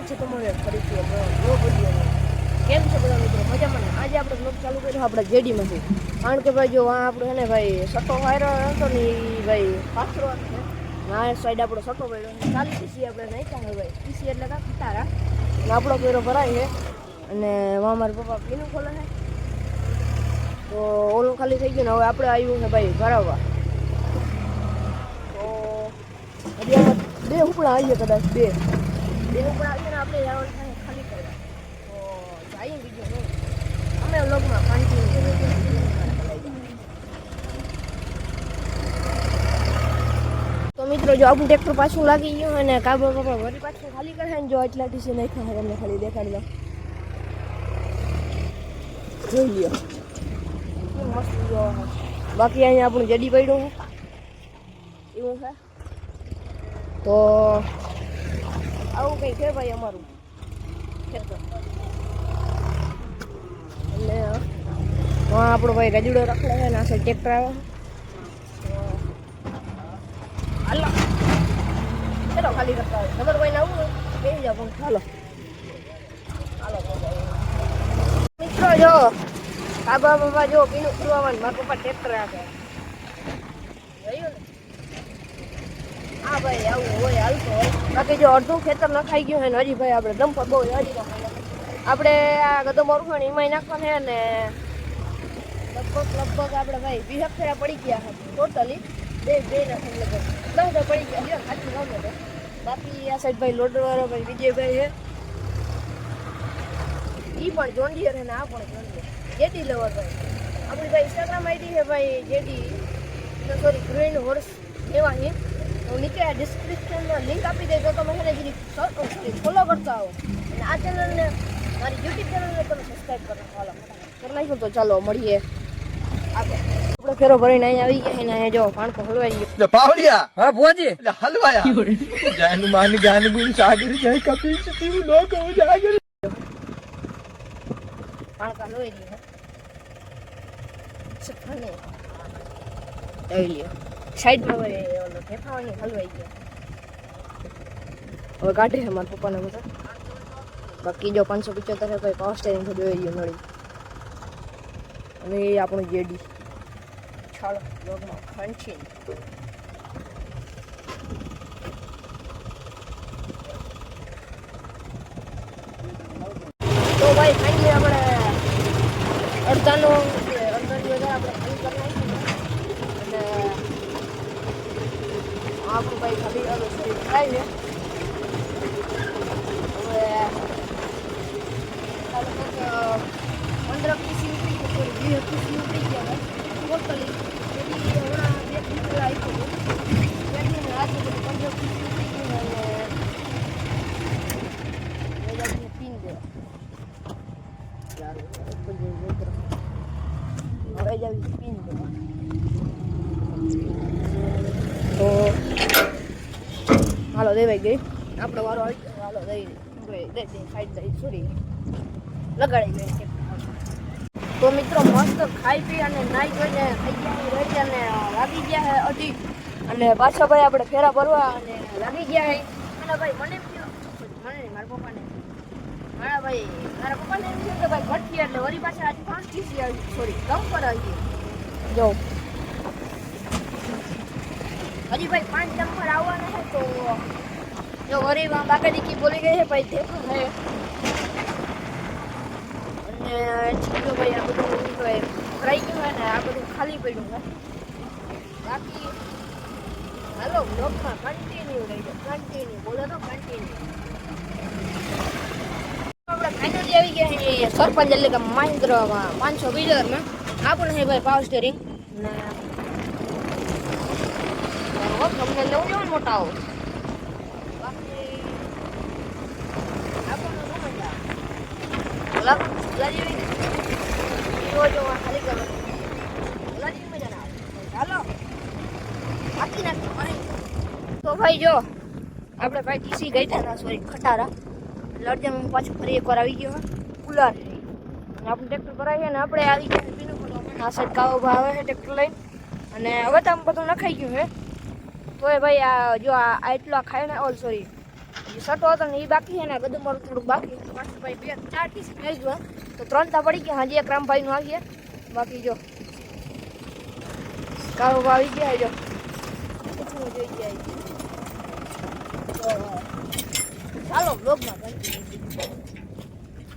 સ્વાગત છે તમારે ફરીથી બ્લોગ વિડીયોમાં. કેમ છો બધા મિત્રો? મજામાં ને? આજે આપણે બ્લોગ ચાલુ કર્યો આપણે જેડીમાંથી. કારણ કે ભાઈ જો આ આપણે છે ને ભાઈ સટ્ટો વાયરો હતો ને એ ભાઈ પાથરો છે. આ સાઈડ આપણો સટ્ટો પડ્યો 40 પીસી આપણે નાખ્યા છે ભાઈ. પીસી એટલે કાં ખટારા અને આપણો પેરો ભરાય છે અને મારા પપ્પા પીનું ખોલે છે તો ઓલું ખાલી થઈ ગયું ને હવે આપણે આવ્યું છે ભાઈ ભરાવવા. તો હજી આમાં 2 ઉપડા આવીએ કદાચ 2 ઉપર આવીને આપણે જવાનું થાય ખાલી કરવા. તો જઈએ બીજું નહીં અમે વ્લોગમાં કન્ટિન્યુ. તો મિત્રો જો આપણું ટ્રેક્ટર પાછું લાગી ગયું અને કાબા બાપા વળી પાછું ખાલી કરે ને જો એટલા ટીસી નાખ્યા તમને ખાલી દેખાડી દો. જોઈ લ્યો મસ્ત જોવા. બાકી અહીંયા આપણું જડી પડ્યું છે એવું છે. તો આવું કંઈ છે ભાઈ અમારું ખેતર. એટલે હા આપણો ભાઈ ગજડો રખડે છે ને આ સાઈડ ટ્રેક્ટર આવે. હાલો ચલો ખાલી કરતા હોય ખબર ભાઈ આવું બેસી જાઓ પણ ચાલો હાલો મિત્રો. જો કાબા બાબા જો પીનું ખુલવાનું મારા પપ્પા ટ્રેક્ટર રાખે જોયું ને. હા ભાઈ આવું હોય હાલતું હોય. બાકી જો અડધું ખેતર નખાઈ ગયું હોય ને હજી ભાઈ આપણે ડમ્પર બહુ હજી આપણે આ ગદો મોરખણ એમાંય નાખવાનું છે ને લગભગ આપણે ભાઈ 20 ફેરા પડી ગયા છે ટોટલી. બે નાખે લગભગ 10 પડી ગયા ખાલી ગામ. બાકી આ સાઈડ ભાઈ લોડરવાળો ભાઈ વિજયભાઈ છે એ પણ જોંડિયર છે ને આ પણ જોંડિયર જેડી લવર ભાઈ. આપણી ભાઈ ઇન્સ્ટાગ્રામ આઈડી છે ભાઈ જેડી સોરી ગ્રીન હોર્સ એવા છે. હું નીચે ડિસ્ક્રિપ્શનમાં લિંક આપી દઈ તો તમે એને જરી ફોલો કરતા આવો અને આ ચેનલને મારી યુટ્યુબ ચેનલને તમે સબસ્ક્રાઈબ કરો. ફોલો કરી નાખ્યું તો ચાલો મળીએ આગળ. આપણે ફેરો ભરીને અહીંયા આવી ગયા ને અહીંયા જો પાણકો હલવાઈ ગયો. પાવડિયા હા ભુવાજી એટલે હલવાયા જાન માન જ્ઞાન ગુણ સાગર જય કપિલ તીવ લોક ઉજાગર. પાણકા હલવાઈ ગયો સફને જોઈ લ્યો. સાઈડમાં ભાઈ ઓલો ઠેફાવાની હલવાઈ ગયો. હવે કાઢે છે મારા પપ્પાને બધા. બાકી જો 575 ભાઈ પાવર સ્ટેરિંગ તો જોઈ રહ્યું મળી. અને એ આપણું જેડી ચાલો લોગમાં ખંચી. તો ભાઈ ફાઇનલી આપણે અડધાની વધારે આપણે ખાલી કરી નાખ્યું અને આપણું ભાઈ ખાલી સોરી થાય છે. હવે 15 પીસી ઉપડી ગયું સોરી 20 પીસી ઉપડી ગયા ટોટલી. એની હમણાં 2 પીસી આપ્યું હતું આજે 15 પીસી ઉપડી ગયું અને પીન દેવા હવે જ પીન દેવા. તો હાલો દેવાઈ ગઈ આપણો વારો આવી ગયો. હાલો દઈ સાઈડ દઈ સોરી લગાડી ગઈ. તો મિત્રો મસ્ત ખાઈ પી અને નાઈ જોઈને થઈ ગયા રહી અને લાગી ગયા છે અઢી અને પાછા ભાઈ આપણે ફેરા ભરવા અને લાગી ગયા છે. અને ભાઈ મને મને મારા પપ્પાને મારા પપ્પાને એમ છે કે ભાઈ ઘટતી એટલે વળી પાછા આજે 5 પીસી આવી સોરી કમ પર આવી જો હજી ભાઈ 5 જમ્પર આવવાના છે. તો જો વળી બાકા દીકી બોલી ગઈ છે ભાઈ દેખો છે અને ચીજો ભાઈ આ બધું ભરાઈ ગયું હોય ને આ બધું ખાલી પડ્યું છે. બાકી હાલો બ્લોગમાં કન્ટિન્યુ રહી જાય કન્ટિન્યુ બોલો તો કન્ટિન્યુ. આપણે ફાઇનલી આવી ગયા છીએ સરપંચ એટલે કે મહેન્દ્રમાં 500 વ્હીલરમાં. આ પણ છે ભાઈ પાવર સ્ટેરિંગ ને તમને લઉં જવાનું મોટા આવો. બાકી આ પણ મજા ખાલી કરો મજા ના આવે. ચાલો બાકી નાખી. તો ભાઈ જો આપણે ભાઈ ટીસી ગઈ હતા સોરી ખટારા લડજમ પાછું ફરી એકવાર આવી ગયો કુલર અને આપણું ટ્રેક્ટર ભરાય છે ને આપણે આવી ગયા પીનું ખોલવા. આ સાઈડ કાવો ભાવે છે ટ્રેક્ટર લઈને અને હવે તો આમ બધું નખાઈ ગયું છે. તો એ ભાઈ આ જો આ એટલો ખાઈને ઓલ સોરી એ સટો હતો ને એ બાકી છે ને બધું મારું થોડુંક બાકી ભાઈ 2-4 પીસ આવી ગયો તો 3 તા પડી ગયા હાજી એક રામભાઈ નું આવીએ બાકી જો કાળો આવી ગયા જો કેટલું જોઈ ગયા ચાલો બ્લોગમાં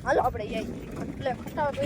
હાલો આપણે જઈએ એટલે ખટાવ તો